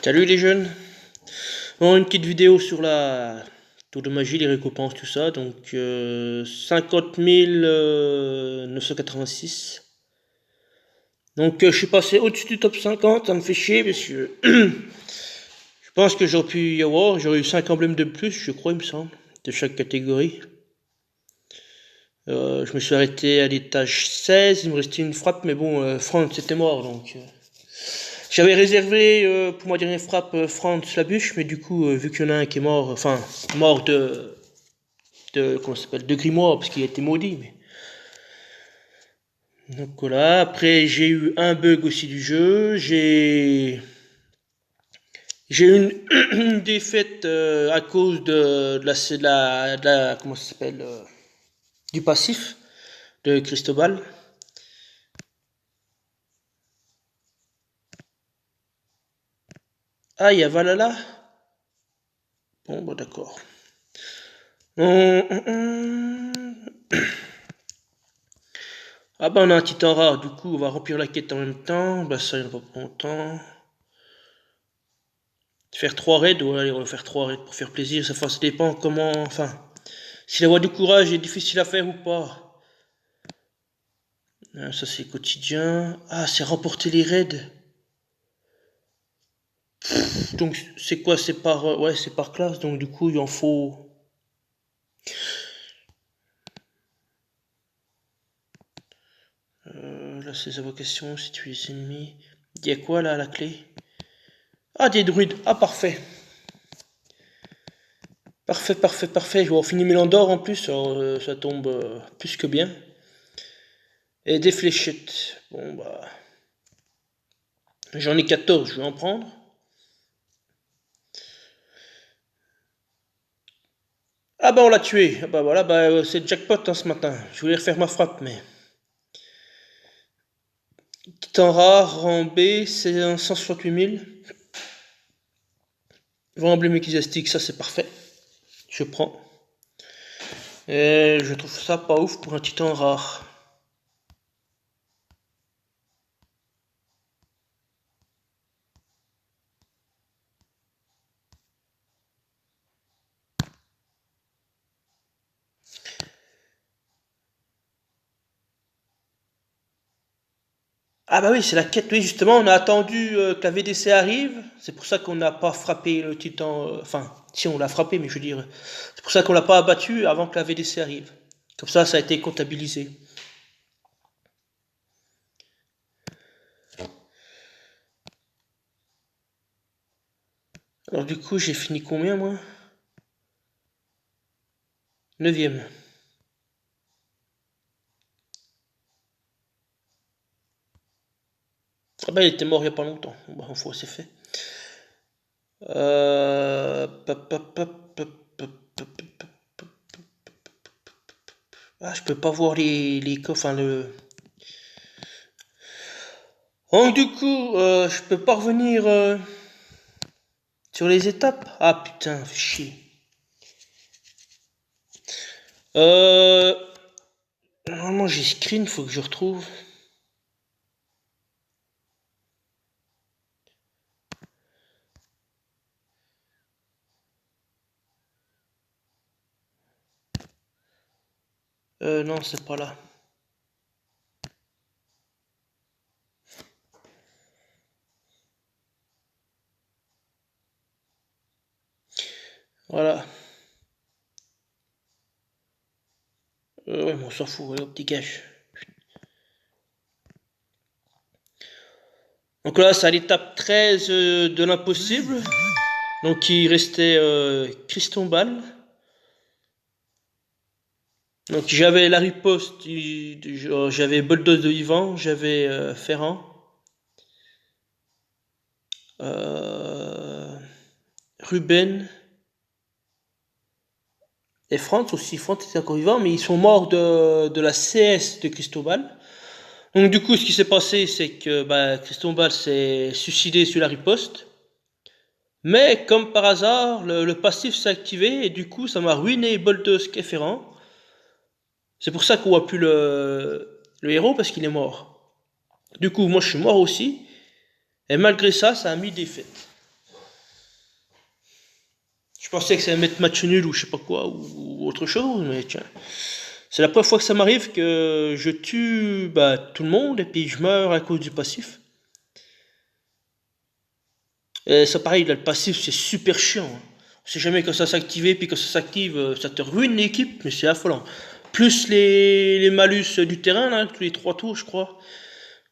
Salut les jeunes. Bon, une petite vidéo sur la tour de magie, les récompenses, tout ça. Donc 50 986. Donc je suis passé au-dessus du top 50. Ça me fait chier parce que je pense que j'aurais pu y avoir. J'aurais eu 5 emblèmes de plus, je crois, il me semble, de chaque catégorie. Je me suis arrêté à l'étage 16. Il me restait une frappe, mais bon, Franck c'était mort, donc j'avais réservé pour ma dernière frappe Franz Labuche, mais du coup, vu qu'il y en a un qui est mort, enfin, mort comment ça s'appelle, de grimoire, parce qu'il a été maudit. Donc voilà, après j'ai eu un bug aussi du jeu, j'ai eu une défaite à cause comment ça s'appelle, du passif de Cristobal. Ah, il y a Valhalla. Bon, bah d'accord. Ah bah on a un titan rare, du coup on va remplir la quête en même temps. Bah ça il n'y en a pas pour longtemps. Faire 3 raids, ouais, allez, on va faire 3 raids pour faire plaisir. Ça dépend comment, enfin, si la voie du courage est difficile à faire ou pas. Ça c'est quotidien. Ah, c'est remporter les raids. Donc c'est quoi? C'est par, ouais, c'est par classe. Donc du coup il en faut. Là c'est invocations, si tu es ennemi. Il y a quoi là à la clé? Ah, des druides. Ah, parfait. Parfait, parfait, parfait. Je vais en finir Milan d'or en plus, alors, ça tombe plus que bien. Et des fléchettes. Bon bah. J'en ai 14, je vais en prendre. Ah bah on l'a tué. Ah bah voilà, bah c'est jackpot hein, ce matin. Je voulais refaire ma frappe, mais. Titan rare en B, c'est un 168 000. Vent emblème ecclésiastique, ça c'est parfait. Je prends. Et je trouve ça pas ouf pour un titan rare. Ah bah oui, c'est la quête, oui, justement, on a attendu que la VDC arrive, c'est pour ça qu'on n'a pas frappé le titan, enfin, si on l'a frappé, mais je veux dire, c'est pour ça qu'on l'a pas abattu avant que la VDC arrive. Comme ça a été comptabilisé. Alors du coup, j'ai fini combien, moi? 9ème. Ah bah il était mort il y a pas longtemps, bon, bah, c'est fait. Ah, je peux pas voir les coffres, enfin le. Donc du coup, je peux pas revenir sur les étapes. Ah putain, fais chier. Euh, Normalement j'ai screen, faut que je retrouve. Non, c'est pas là. Voilà. Ouais, mais on s'en fout, allez, au petit cache. Donc là, c'est à l'étape 13 de l'impossible. Donc il restait Cristombal. Donc j'avais la riposte, j'avais Boldos de Vivant, j'avais Ferrand, euh, Ruben et Franz aussi. Franz était encore vivant, mais ils sont morts de la CS de Cristobal. Donc du coup, ce qui s'est passé, c'est que bah, Cristobal s'est suicidé sur la riposte. Mais comme par hasard, le passif s'est activé et du coup, ça m'a ruiné Boldos et Ferrand. C'est pour ça qu'on voit plus le héros parce qu'il est mort. Du coup, moi je suis mort aussi. Et malgré ça, ça a mis des fêtes. Je pensais que ça allait mettre match nul ou je sais pas quoi, ou autre chose, mais tiens. C'est la première fois que ça m'arrive que je tue bah, tout le monde et puis je meurs à cause du passif. Et ça pareil, là, le passif c'est super chiant, hein. On sait jamais quand ça s'active, puis quand ça s'active, ça te ruine l'équipe, mais c'est affolant. Plus les malus du terrain, là, tous les 3 tours, je crois.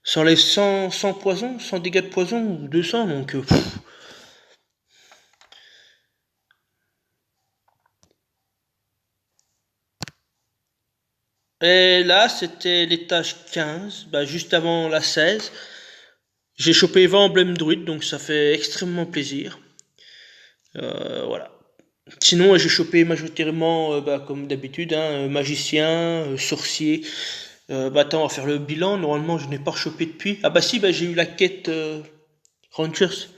Ça enlève 100 poison, 100 dégâts de poison, ou 200, donc... Et là, c'était l'étage 15, bah, juste avant la 16. J'ai chopé 20 emblèmes druides, donc ça fait extrêmement plaisir. Voilà. Sinon, j'ai chopé majoritairement, bah, comme d'habitude, hein, magicien, sorcier. Bah attends, on va faire le bilan. Normalement, je n'ai pas chopé depuis. Ah bah si, bah, j'ai eu la quête Rangers.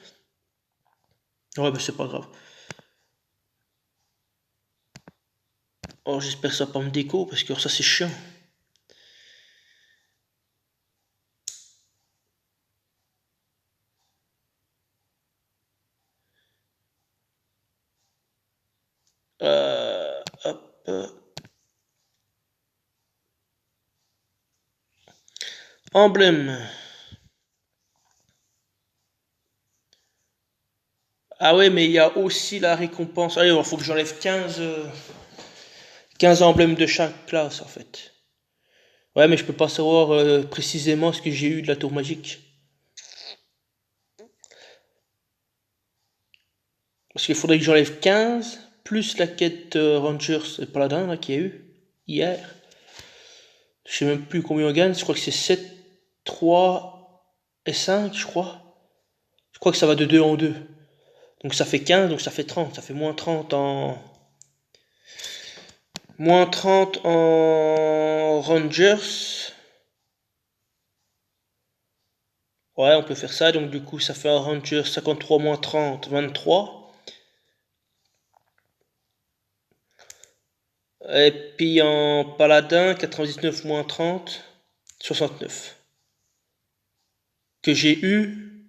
Ouais, bah c'est pas grave. Oh, j'espère que ça va pas me déco, parce que ça c'est chiant. Hop. Emblème. Ah ouais, mais il y a aussi la récompense. Allez, il faut que j'enlève 15 emblèmes de chaque classe, en fait. Ouais, mais je peux pas savoir précisément ce que j'ai eu de la tour magique. Parce qu'il faudrait que j'enlève 15, plus la quête Rangers et Paladin, là, qu'il y a eu hier. Je sais même plus combien on gagne, je crois que c'est 7, 3 et 5, je crois. Je crois que ça va de 2 en 2. Donc ça fait 15, donc ça fait 30. Ça fait moins 30 en... Moins 30 en Rangers. Ouais, on peut faire ça. Donc du coup, ça fait en Rangers 53 moins 30, 23. Et puis en Paladin, 99 moins 30, 69. Que j'ai eu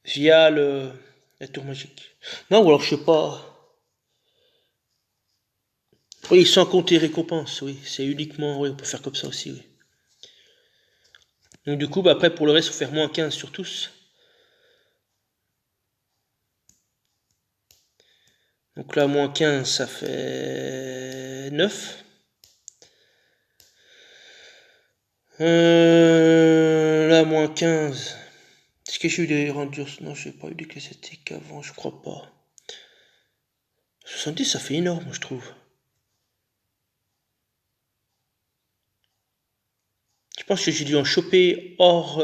via la tour magique. Non, ou alors je sais pas. Oui, sans compter récompense, oui. C'est uniquement, oui, on peut faire comme ça aussi, oui. Donc du coup, bah, après pour le reste, il faut faire moins 15 sur tous. Donc là, moins 15, ça fait 9. Là, moins 15. Est-ce que j'ai eu des Rangers? Non, j'ai pas eu des classiques avant, je crois pas. 70, ça fait énorme, je trouve. Je pense que j'ai dû en choper hors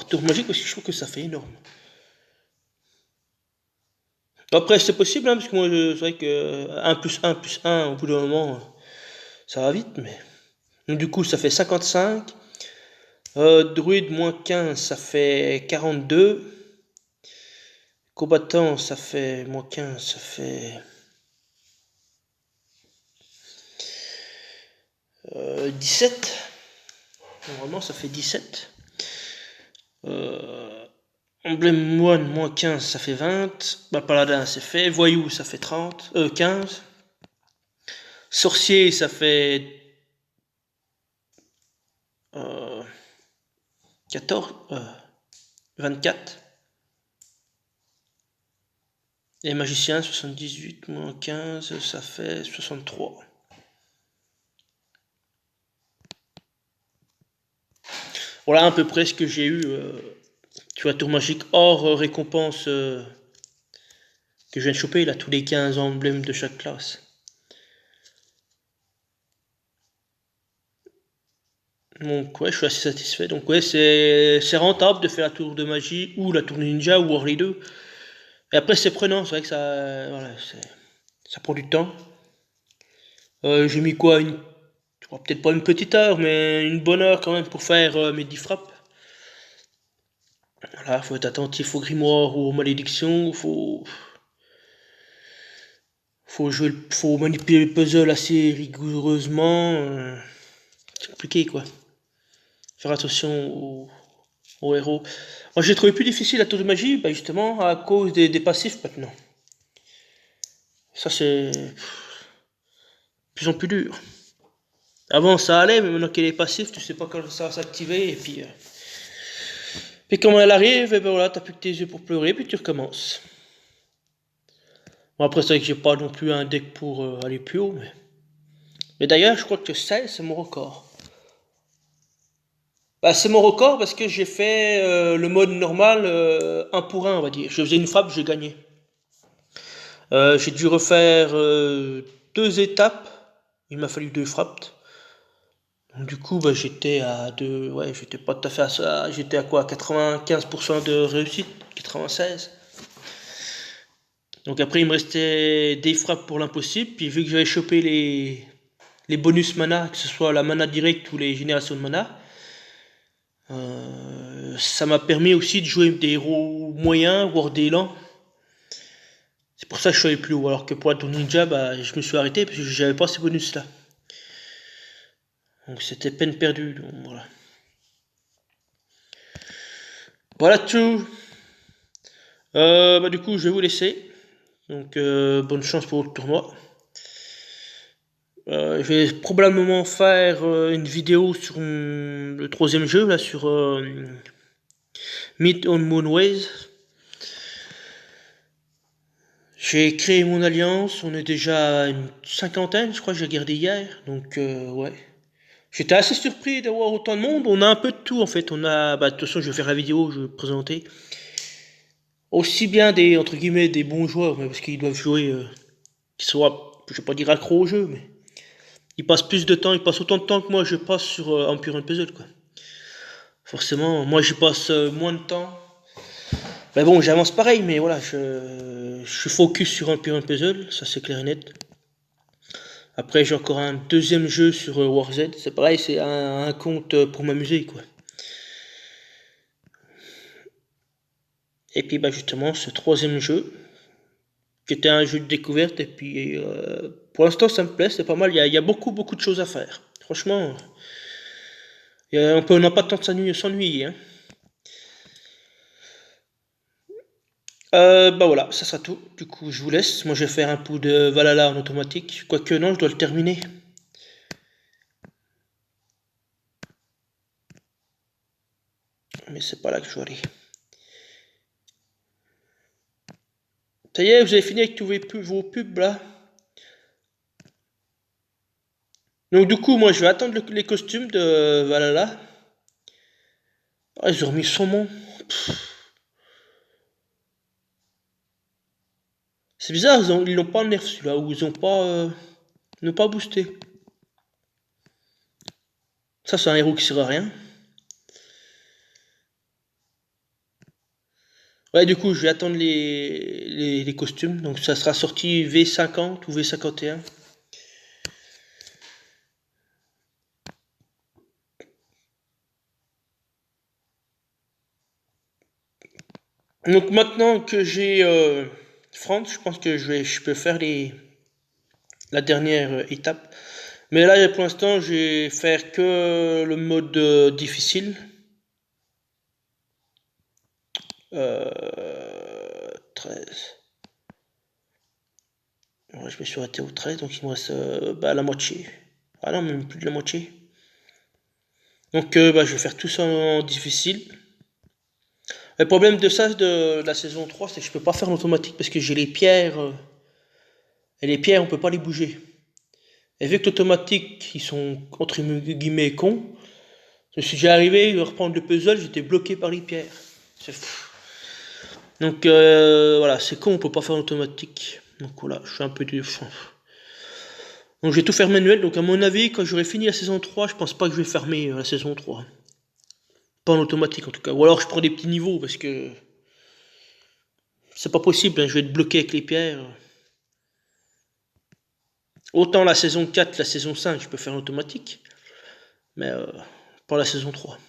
tour magique parce que je trouve que ça fait énorme. Après, c'est possible, hein, parce que moi, c'est vrai que 1 plus 1 plus 1, au bout d'un moment, ça va vite, mais... Donc, du coup, ça fait 55. Druide, moins 15, ça fait 42. Combattant, ça fait moins 15, ça fait 17. Normalement, ça fait 17. Emblème moine, moins 15, ça fait 20. Bah, paladin, c'est fait. Voyou, ça fait 15. Sorcier, ça fait 14, 24. Et magicien, 78 moins 15, ça fait 63. Voilà à peu près ce que j'ai eu. Tu vois, tour magique hors récompense que je viens de choper, là, tous les 15 emblèmes de chaque classe. Donc ouais, je suis assez satisfait. Donc ouais, c'est rentable de faire la tour de magie ou la tour ninja ou hors les deux. Et après c'est prenant, c'est vrai que voilà, ça prend du temps. J'ai mis quoi, peut-être pas une petite heure, mais une bonne heure quand même pour faire mes 10 frappes. Voilà, faut être attentif aux grimoires ou aux malédictions, faut manipuler le puzzle assez rigoureusement. C'est compliqué quoi. Faire attention aux au héros. Moi j'ai trouvé plus difficile la tour de magie, bah justement à cause des passifs maintenant. Ça c'est de plus en plus dur. Avant ça allait, mais maintenant qu'elle est passif, tu sais pas quand ça va s'activer, et puis quand elle arrive, et ben voilà, t'as plus que tes yeux pour pleurer, puis tu recommences. Bon après c'est vrai que j'ai pas non plus un deck pour aller plus haut, mais d'ailleurs je crois que 16 c'est mon record. Bah, c'est mon record parce que j'ai fait le mode normal 1 pour 1 on va dire. Je faisais une frappe, j'ai gagné. J'ai dû refaire 2 étapes. Il m'a fallu 2 frappes. Donc, du coup, bah, j'étais à 2. Ouais, j'étais pas tout à fait à ça. J'étais à quoi? 95% de réussite? 96. Donc après, il me restait des frappes pour l'impossible. Puis vu que j'avais chopé les bonus mana, que ce soit la mana directe ou les générations de mana, ça m'a permis aussi de jouer des héros moyens, voire des lents. C'est pour ça que je suis allé plus haut. Alors que pour la tour ninja, bah, je me suis arrêté parce que j'avais pas ces bonus là. Donc c'était peine perdue. Donc voilà. Voilà tout. Bah, du coup, je vais vous laisser. Donc bonne chance pour le tournoi. Je vais probablement faire une vidéo sur le 3e jeu, là, sur Myth on Moonways. J'ai créé mon alliance, on est déjà à une 50aine, je crois que j'ai regardé hier, donc ouais. J'étais assez surpris d'avoir autant de monde, on a un peu de tout en fait, on a, bah de toute façon je vais faire la vidéo, je vais présenter. Aussi bien des, entre guillemets, des bons joueurs, mais parce qu'ils doivent jouer, qu'ils soient, je vais pas dire accro au jeu, mais ils passent plus de temps, ils passent autant de temps que moi je passe sur Empire Puzzle quoi. Forcément, moi j'y passe moins de temps. Mais bon, j'avance pareil, mais voilà, je suis focus sur Empire Puzzle, ça c'est clair et net. Après, j'ai encore un 2e jeu sur WarZ. C'est pareil, c'est un compte pour m'amuser, quoi. Et puis, bah, justement, ce 3e jeu, qui était un jeu de découverte. Et puis, pour l'instant, ça me plaît, c'est pas mal. Il y a beaucoup, beaucoup de choses à faire. Franchement, on n'a pas de temps de s'ennuyer. Hein. Bah voilà, ça sera tout. Du coup, je vous laisse. Moi, je vais faire un coup de Valhalla en automatique. Quoique, non, je dois le terminer. Mais c'est pas là que je dois aller. Ça y est, vous avez fini avec tous vos pubs là. Donc du coup, moi je vais attendre les costumes de Valhalla. Ah, ils ont remis son nom. C'est bizarre, ils l'ont pas nerf celui-là, ou ils n'ont pas boosté. Ça c'est un héros qui sert à rien. Ouais, du coup, je vais attendre les costumes. Donc ça sera sorti V50 ou V51. Donc maintenant que j'ai France, je pense que je peux faire la dernière étape. Mais là, pour l'instant, je vais faire que le mode difficile. 13. Ouais, je me suis arrêté au 13, donc il me reste bah, la moitié. Ah non, même plus de la moitié. Donc bah, je vais faire tout ça en difficile. Le problème de ça, de la saison 3, c'est que je peux pas faire l'automatique parce que j'ai les pierres. Et les pierres, on peut pas les bouger. Et vu que l'automatique, ils sont entre guillemets cons, je suis déjà arrivé à reprendre le puzzle, j'étais bloqué par les pierres. C'est fou. Donc voilà, c'est con, on peut pas faire l'automatique. Donc voilà, je suis un peu du. Donc je vais tout faire manuel, donc à mon avis, quand j'aurai fini la saison 3, je pense pas que je vais fermer la saison 3. Pas en automatique en tout cas. Ou alors je prends des petits niveaux parce que c'est pas possible, hein, je vais être bloqué avec les pierres. Autant la saison 4, la saison 5, je peux faire en automatique. Mais pas la saison 3.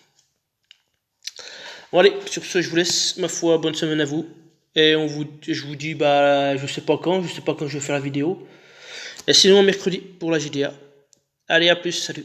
Bon allez, sur ce je vous laisse, ma foi, bonne semaine à vous. Et je vous dis bah je sais pas quand je vais faire la vidéo. Et sinon mercredi pour la GDA. Allez à plus, salut.